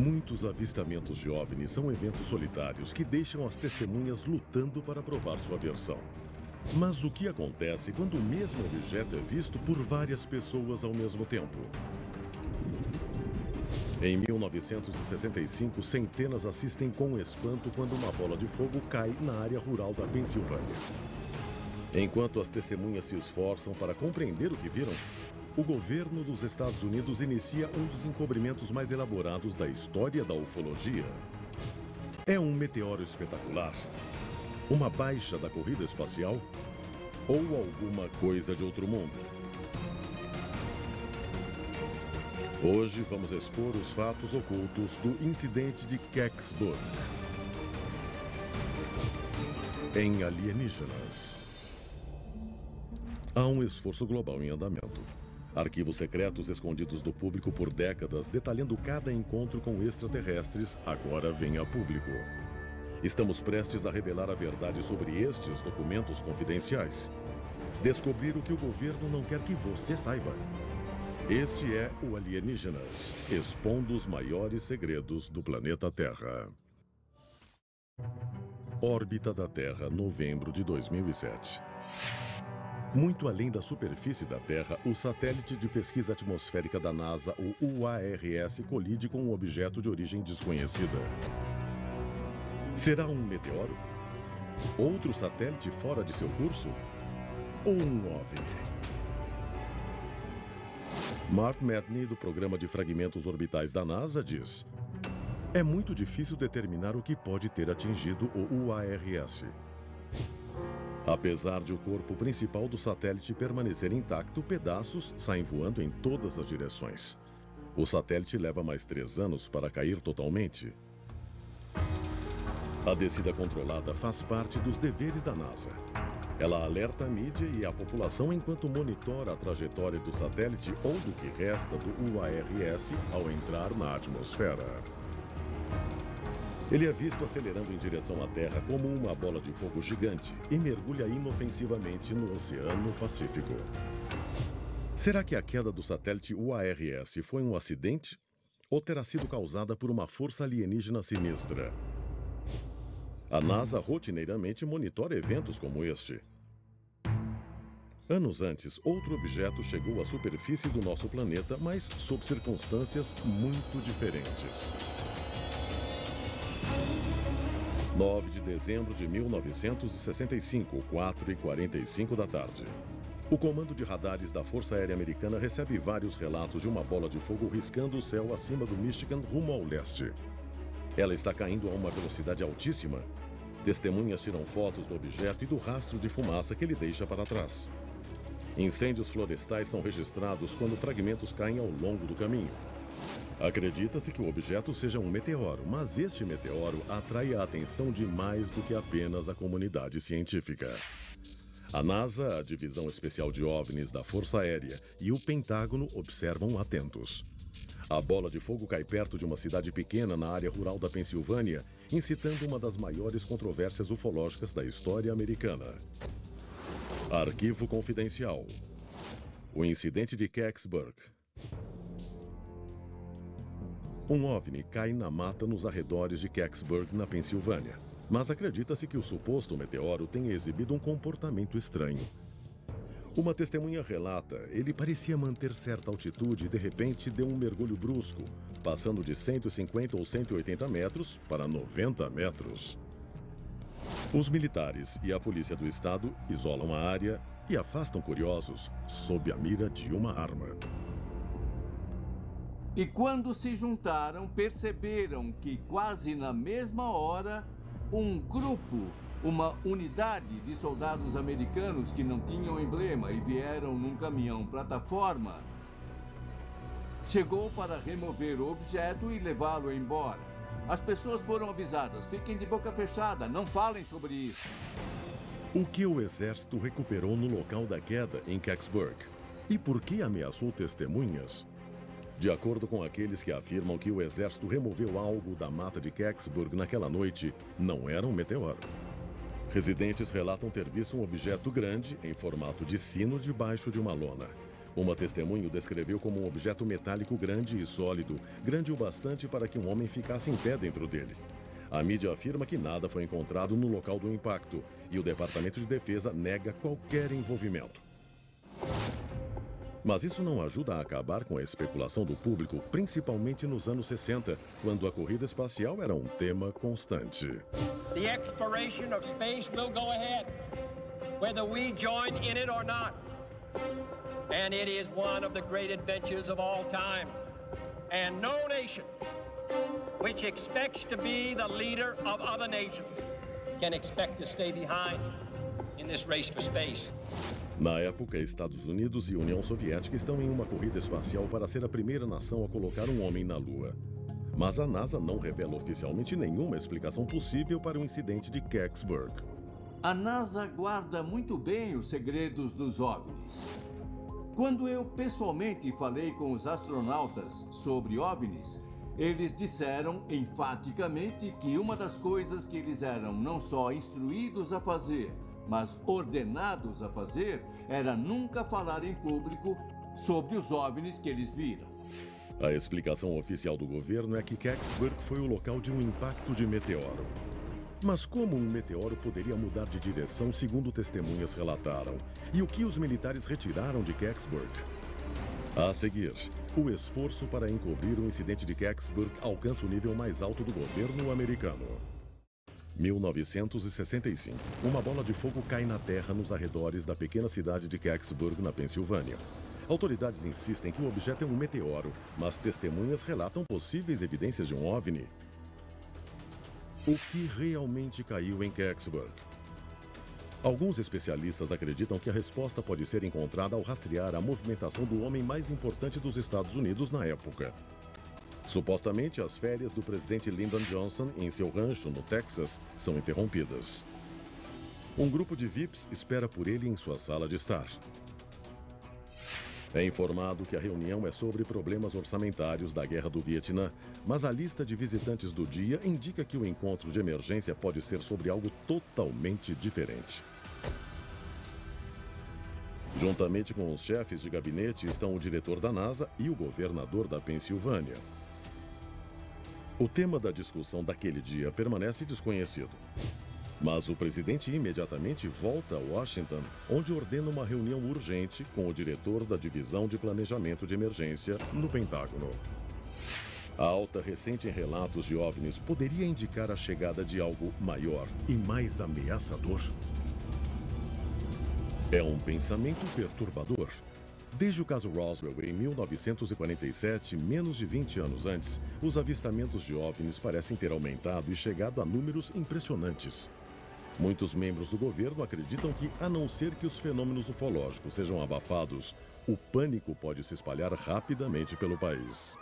Muitos avistamentos de OVNIs são eventos solitários que deixam as testemunhas lutando para provar sua versão. Mas o que acontece quando o mesmo objeto é visto por várias pessoas ao mesmo tempo? Em 1965, centenas assistem com espanto quando uma bola de fogo cai na área rural da Pensilvânia. Enquanto as testemunhas se esforçam para compreender o que viram, o governo dos Estados Unidos inicia um dos encobrimentos mais elaborados da história da ufologia. É um meteoro espetacular? Uma baixa da corrida espacial? Ou alguma coisa de outro mundo? Hoje vamos expor os fatos ocultos do incidente de Kecksburg. Em Alienígenas. Há um esforço global em andamento. Arquivos secretos escondidos do público por décadas, detalhando cada encontro com extraterrestres, agora vêm a público. Estamos prestes a revelar a verdade sobre estes documentos confidenciais. Descobrir o que o governo não quer que você saiba. Este é o Alienígenas, expondo os maiores segredos do planeta Terra. Órbita da Terra, novembro de 2007. Muito além da superfície da Terra, o satélite de pesquisa atmosférica da NASA, o UARS, colide com um objeto de origem desconhecida. Será um meteoro? Outro satélite fora de seu curso? Ou um OVNI? Mark Matney, do Programa de Fragmentos Orbitais da NASA, diz: é muito difícil determinar o que pode ter atingido o UARS. Apesar de o corpo principal do satélite permanecer intacto, pedaços saem voando em todas as direções. O satélite leva mais 3 anos para cair totalmente. A descida controlada faz parte dos deveres da NASA. Ela alerta a mídia e a população enquanto monitora a trajetória do satélite ou do que resta do UARS ao entrar na atmosfera. Ele é visto acelerando em direção à Terra como uma bola de fogo gigante e mergulha inofensivamente no Oceano Pacífico. Será que a queda do satélite UARS foi um acidente ou terá sido causada por uma força alienígena sinistra? A NASA rotineiramente monitora eventos como este. Anos antes, outro objeto chegou à superfície do nosso planeta, mas sob circunstâncias muito diferentes. 9 de dezembro de 1965, 4h45 da tarde. O comando de radares da Força Aérea Americana recebe vários relatos de uma bola de fogo riscando o céu acima do Michigan rumo ao leste. Ela está caindo a uma velocidade altíssima. Testemunhas tiram fotos do objeto e do rastro de fumaça que ele deixa para trás. Incêndios florestais são registrados quando fragmentos caem ao longo do caminho. Acredita-se que o objeto seja um meteoro, mas este meteoro atrai a atenção de mais do que apenas a comunidade científica. A NASA, a Divisão Especial de OVNIs da Força Aérea e o Pentágono observam atentos. A bola de fogo cai perto de uma cidade pequena na área rural da Pensilvânia, incitando uma das maiores controvérsias ufológicas da história americana. Arquivo confidencial. O incidente de Kecksburg. Um OVNI cai na mata nos arredores de Kecksburg, na Pensilvânia. Mas acredita-se que o suposto meteoro tenha exibido um comportamento estranho. Uma testemunha relata, ele parecia manter certa altitude e de repente deu um mergulho brusco, passando de 150 ou 180 metros para 90 metros. Os militares e a polícia do estado isolam a área e afastam curiosos sob a mira de uma arma. E quando se juntaram, perceberam que quase na mesma hora, um grupo, uma unidade de soldados americanos que não tinham emblema e vieram num caminhão plataforma, chegou para remover o objeto e levá-lo embora. As pessoas foram avisadas, fiquem de boca fechada, não falem sobre isso. O que o exército recuperou no local da queda em Kecksburg? E por que ameaçou testemunhas? De acordo com aqueles que afirmam que o exército removeu algo da mata de Kecksburg naquela noite, não era um meteoro. Residentes relatam ter visto um objeto grande, em formato de sino, debaixo de uma lona. Uma testemunha o descreveu como um objeto metálico grande e sólido, grande o bastante para que um homem ficasse em pé dentro dele. A mídia afirma que nada foi encontrado no local do impacto e o Departamento de Defesa nega qualquer envolvimento. Mas isso não ajuda a acabar com a especulação do público, principalmente nos anos 60, quando a corrida espacial era um tema constante. The exploration of space will go ahead, whether we join in it or not. And it is one of the great adventures of all time. And no nation which expects to be the leader of other nations can expect to stay behind in this race for space. Na época, Estados Unidos e União Soviética estão em uma corrida espacial para ser a primeira nação a colocar um homem na Lua. Mas a NASA não revela oficialmente nenhuma explicação possível para o incidente de Kecksburg. A NASA guarda muito bem os segredos dos OVNIs. Quando eu pessoalmente falei com os astronautas sobre OVNIs, eles disseram enfaticamente que uma das coisas que eles eram não só instruídos a fazer, mas ordenados a fazer, era nunca falar em público sobre os OVNIs que eles viram. A explicação oficial do governo é que Kecksburg foi o local de um impacto de meteoro. Mas como um meteoro poderia mudar de direção, segundo testemunhas relataram? E o que os militares retiraram de Kecksburg? A seguir, o esforço para encobrir o incidente de Kecksburg alcança o nível mais alto do governo americano. 1965. Uma bola de fogo cai na terra nos arredores da pequena cidade de Kecksburg, na Pensilvânia. Autoridades insistem que o objeto é um meteoro, mas testemunhas relatam possíveis evidências de um OVNI. O que realmente caiu em Kecksburg? Alguns especialistas acreditam que a resposta pode ser encontrada ao rastrear a movimentação do homem mais importante dos Estados Unidos na época. Supostamente, as férias do presidente Lyndon Johnson em seu rancho no Texas são interrompidas. Um grupo de VIPs espera por ele em sua sala de estar. É informado que a reunião é sobre problemas orçamentários da Guerra do Vietnã, mas a lista de visitantes do dia indica que o encontro de emergência pode ser sobre algo totalmente diferente. Juntamente com os chefes de gabinete estão o diretor da NASA e o governador da Pensilvânia. O tema da discussão daquele dia permanece desconhecido. Mas o presidente imediatamente volta a Washington, onde ordena uma reunião urgente com o diretor da Divisão de Planejamento de Emergência no Pentágono. A alta recente em relatos de OVNIs poderia indicar a chegada de algo maior e mais ameaçador? É um pensamento perturbador. Desde o caso Roswell, em 1947, menos de 20 anos antes, os avistamentos de OVNIs parecem ter aumentado e chegado a números impressionantes. Muitos membros do governo acreditam que, a não ser que os fenômenos ufológicos sejam abafados, o pânico pode se espalhar rapidamente pelo país.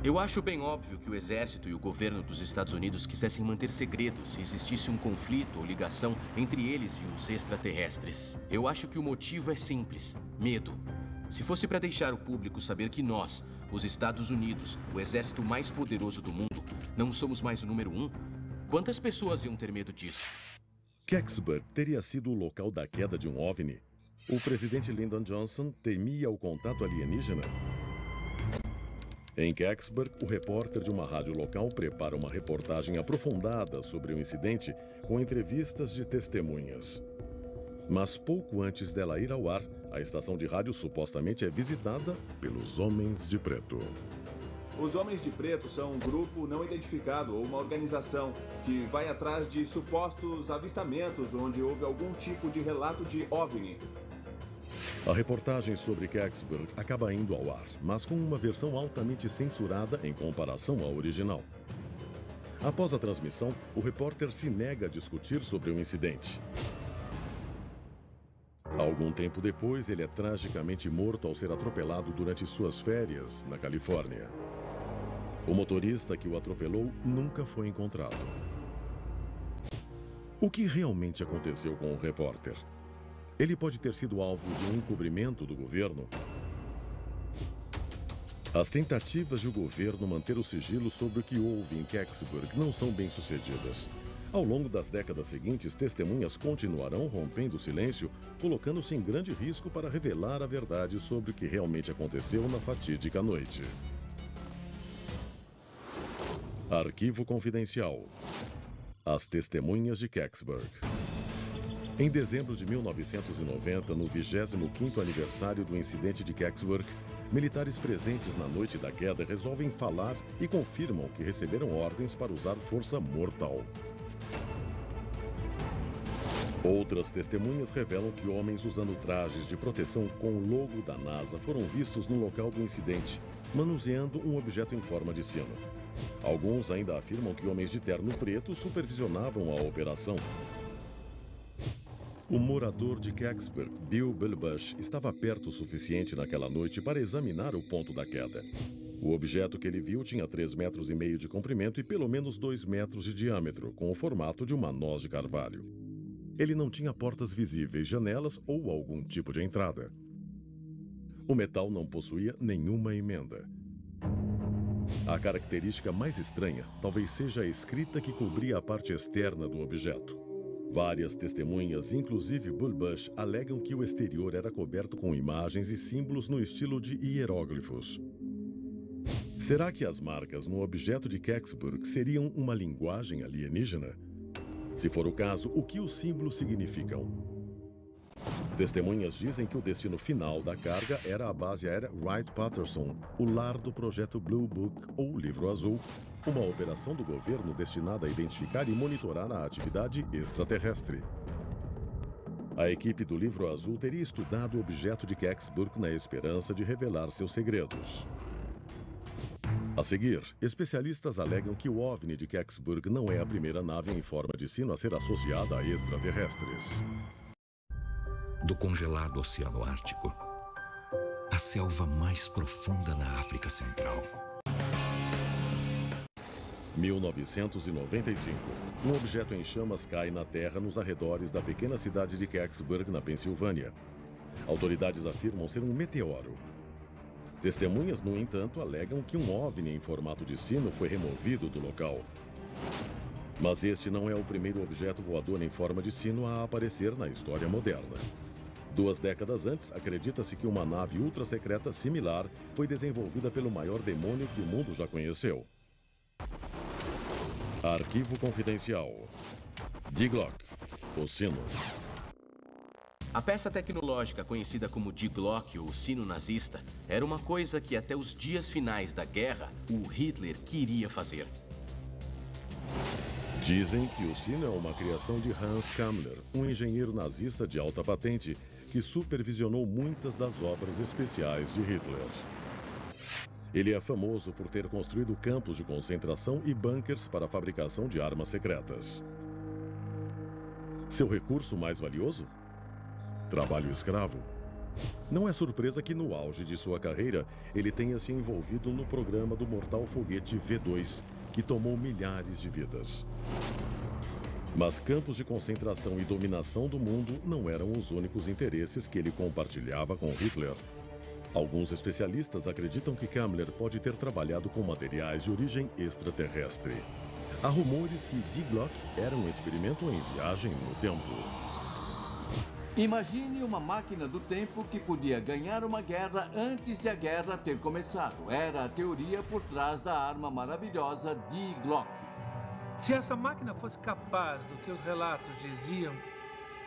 Eu acho bem óbvio que o exército e o governo dos Estados Unidos quisessem manter segredo se existisse um conflito ou ligação entre eles e os extraterrestres. Eu acho que o motivo é simples: medo. Se fosse para deixar o público saber que nós, os Estados Unidos, o exército mais poderoso do mundo, não somos mais o número 1, quantas pessoas iam ter medo disso? Kecksburg teria sido o local da queda de um OVNI? O presidente Lyndon Johnson temia o contato alienígena? Em Kecksburg, o repórter de uma rádio local prepara uma reportagem aprofundada sobre o incidente com entrevistas de testemunhas. Mas pouco antes dela ir ao ar, a estação de rádio supostamente é visitada pelos Homens de Preto. Os Homens de Preto são um grupo não identificado ou uma organização que vai atrás de supostos avistamentos onde houve algum tipo de relato de OVNI. A reportagem sobre Kecksburg acaba indo ao ar, mas com uma versão altamente censurada em comparação à original. Após a transmissão, o repórter se nega a discutir sobre o incidente. Algum tempo depois, ele é tragicamente morto ao ser atropelado durante suas férias na Califórnia. O motorista que o atropelou nunca foi encontrado. O que realmente aconteceu com o repórter? Ele pode ter sido alvo de um encobrimento do governo? As tentativas de o governo manter o sigilo sobre o que houve em Kecksburg não são bem-sucedidas. Ao longo das décadas seguintes, testemunhas continuarão rompendo o silêncio, colocando-se em grande risco para revelar a verdade sobre o que realmente aconteceu na fatídica noite. Arquivo confidencial. As testemunhas de Kecksburg. Em dezembro de 1990, no 25º aniversário do incidente de Kecksburg, militares presentes na noite da queda resolvem falar e confirmam que receberam ordens para usar força mortal. Outras testemunhas revelam que homens usando trajes de proteção com o logo da NASA foram vistos no local do incidente, manuseando um objeto em forma de sino. Alguns ainda afirmam que homens de terno preto supervisionavam a operação. O morador de Kecksburg, Bill Bush, estava perto o suficiente naquela noite para examinar o ponto da queda. O objeto que ele viu tinha 3,5 metros de comprimento e pelo menos 2 metros de diâmetro, com o formato de uma noz de carvalho. Ele não tinha portas visíveis, janelas ou algum tipo de entrada. O metal não possuía nenhuma emenda. A característica mais estranha talvez seja a escrita que cobria a parte externa do objeto. Várias testemunhas, inclusive Bull Bush, alegam que o exterior era coberto com imagens e símbolos no estilo de hieróglifos. Será que as marcas no objeto de Kecksburg seriam uma linguagem alienígena? Se for o caso, o que os símbolos significam? Testemunhas dizem que o destino final da carga era a base aérea Wright-Patterson, o lar do projeto Blue Book, ou Livro Azul, uma operação do governo destinada a identificar e monitorar a atividade extraterrestre. A equipe do Livro Azul teria estudado o objeto de Kecksburg na esperança de revelar seus segredos. A seguir, especialistas alegam que o OVNI de Kecksburg não é a primeira nave em forma de sino a ser associada a extraterrestres. Do congelado Oceano Ártico, a selva mais profunda na África Central. 1995. Um objeto em chamas cai na Terra nos arredores da pequena cidade de Kecksburg, na Pensilvânia. Autoridades afirmam ser um meteoro. Testemunhas, no entanto, alegam que um OVNI em formato de sino foi removido do local. Mas este não é o primeiro objeto voador em forma de sino a aparecer na história moderna. 2 décadas antes, acredita-se que uma nave ultra-secreta similar foi desenvolvida pelo maior demônio que o mundo já conheceu. Arquivo confidencial. Die Glocke, o sino. A peça tecnológica conhecida como Die Glocke, ou sino nazista, era uma coisa que até os dias finais da guerra, o Hitler queria fazer. Dizem que o sino é uma criação de Hans Kammler, um engenheiro nazista de alta patente que supervisionou muitas das obras especiais de Hitler. Ele é famoso por ter construído campos de concentração e bunkers para a fabricação de armas secretas. Seu recurso mais valioso? Trabalho escravo. Não é surpresa que no auge de sua carreira, ele tenha se envolvido no programa do mortal foguete V2, que tomou milhares de vidas. Mas campos de concentração e dominação do mundo não eram os únicos interesses que ele compartilhava com Hitler. Alguns especialistas acreditam que Kammler pode ter trabalhado com materiais de origem extraterrestre. Há rumores que Die Glocke era um experimento em viagem no tempo. Imagine uma máquina do tempo que podia ganhar uma guerra antes de a guerra ter começado. Era a teoria por trás da arma maravilhosa Die Glocke. Se essa máquina fosse capaz do que os relatos diziam,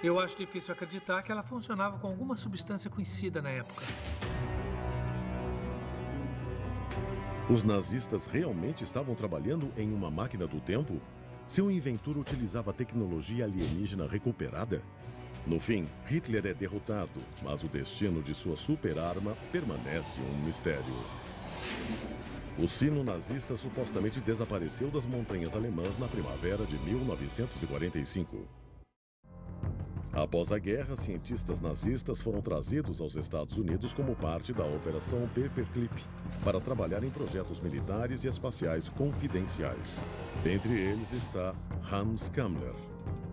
eu acho difícil acreditar que ela funcionava com alguma substância conhecida na época. Os nazistas realmente estavam trabalhando em uma máquina do tempo? Seu inventor utilizava tecnologia alienígena recuperada? No fim, Hitler é derrotado, mas o destino de sua super-arma permanece um mistério. O sino nazista supostamente desapareceu das montanhas alemãs na primavera de 1945. Após a guerra, cientistas nazistas foram trazidos aos Estados Unidos como parte da Operação Paperclip para trabalhar em projetos militares e espaciais confidenciais. Entre eles está Hans Kammler,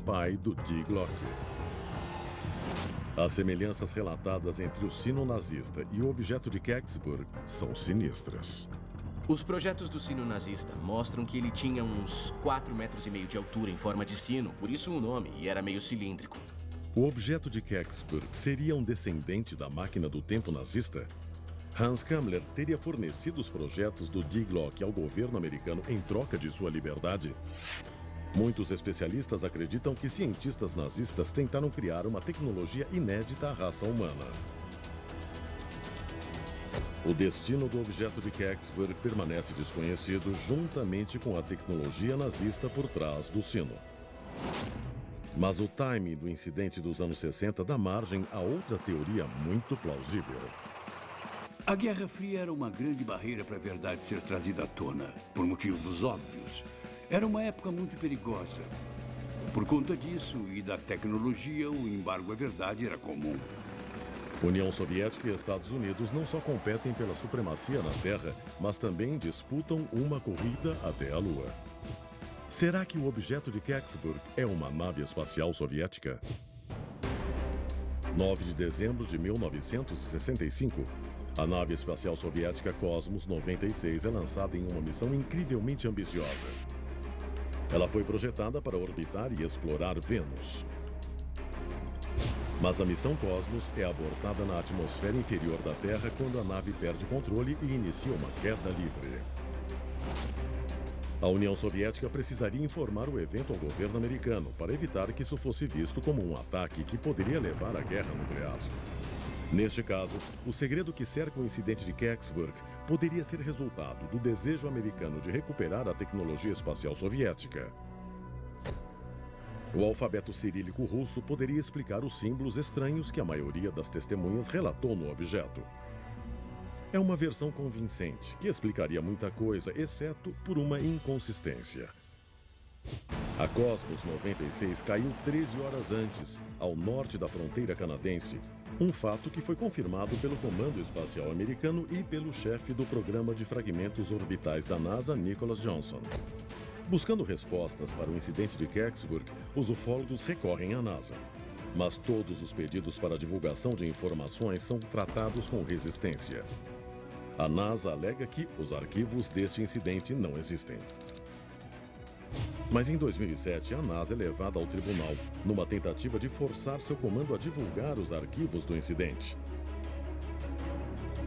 pai do Die Glocke. As semelhanças relatadas entre o sino nazista e o objeto de Kecksburg são sinistras. Os projetos do sino nazista mostram que ele tinha uns 4,5 metros de altura em forma de sino, por isso o nome, e era meio cilíndrico. O objeto de Kecksburg seria um descendente da máquina do tempo nazista? Hans Kammler teria fornecido os projetos do Die Glocke ao governo americano em troca de sua liberdade? Muitos especialistas acreditam que cientistas nazistas tentaram criar uma tecnologia inédita à raça humana. O destino do objeto de Kecksburg permanece desconhecido juntamente com a tecnologia nazista por trás do sino. Mas o timing do incidente dos anos 60 dá margem a outra teoria muito plausível. A Guerra Fria era uma grande barreira para a verdade ser trazida à tona, por motivos óbvios. Era uma época muito perigosa. Por conta disso e da tecnologia, o embargo à verdade era comum. União Soviética e Estados Unidos não só competem pela supremacia na Terra, mas também disputam uma corrida até a Lua. Será que o objeto de Kecksburg é uma nave espacial soviética? 9 de dezembro de 1965, a nave espacial soviética Cosmos 96 é lançada em uma missão incrivelmente ambiciosa. Ela foi projetada para orbitar e explorar Vênus. Mas a missão Cosmos é abortada na atmosfera inferior da Terra quando a nave perde o controle e inicia uma queda livre. A União Soviética precisaria informar o evento ao governo americano para evitar que isso fosse visto como um ataque que poderia levar à guerra nuclear. Neste caso, o segredo que cerca o incidente de Kecksburg poderia ser resultado do desejo americano de recuperar a tecnologia espacial soviética. O alfabeto cirílico russo poderia explicar os símbolos estranhos que a maioria das testemunhas relatou no objeto. É uma versão convincente, que explicaria muita coisa, exceto por uma inconsistência. A Cosmos 96 caiu 13 horas antes, ao norte da fronteira canadense, um fato que foi confirmado pelo Comando Espacial Americano e pelo chefe do Programa de Fragmentos Orbitais da NASA, Nicholas Johnson. Buscando respostas para o incidente de Kecksburg, os ufólogos recorrem à NASA. Mas todos os pedidos para divulgação de informações são tratados com resistência. A NASA alega que os arquivos deste incidente não existem. Mas em 2007, a NASA é levada ao tribunal, numa tentativa de forçar seu comando a divulgar os arquivos do incidente.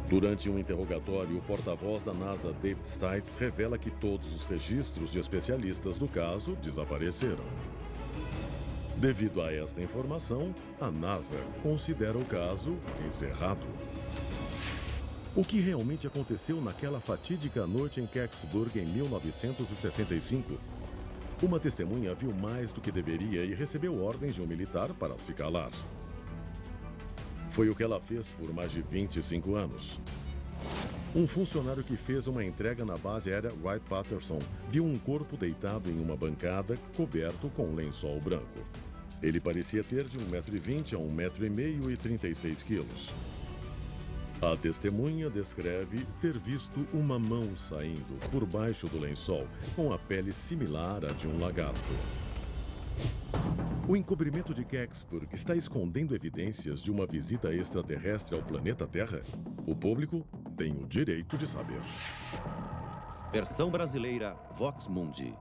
Durante um interrogatório, o porta-voz da NASA, David Stites, revela que todos os registros de especialistas do caso desapareceram. Devido a esta informação, a NASA considera o caso encerrado. O que realmente aconteceu naquela fatídica noite em Kecksburg em 1965? Uma testemunha viu mais do que deveria e recebeu ordens de um militar para se calar. Foi o que ela fez por mais de 25 anos. Um funcionário que fez uma entrega na base aérea Wright-Patterson viu um corpo deitado em uma bancada coberto com um lençol branco. Ele parecia ter de 1,20 m a 1,5 m e 36 quilos. A testemunha descreve ter visto uma mão saindo por baixo do lençol, com a pele similar à de um lagarto. O encobrimento de Kecksburg está escondendo evidências de uma visita extraterrestre ao planeta Terra? O público tem o direito de saber. Versão brasileira Vox Mundi.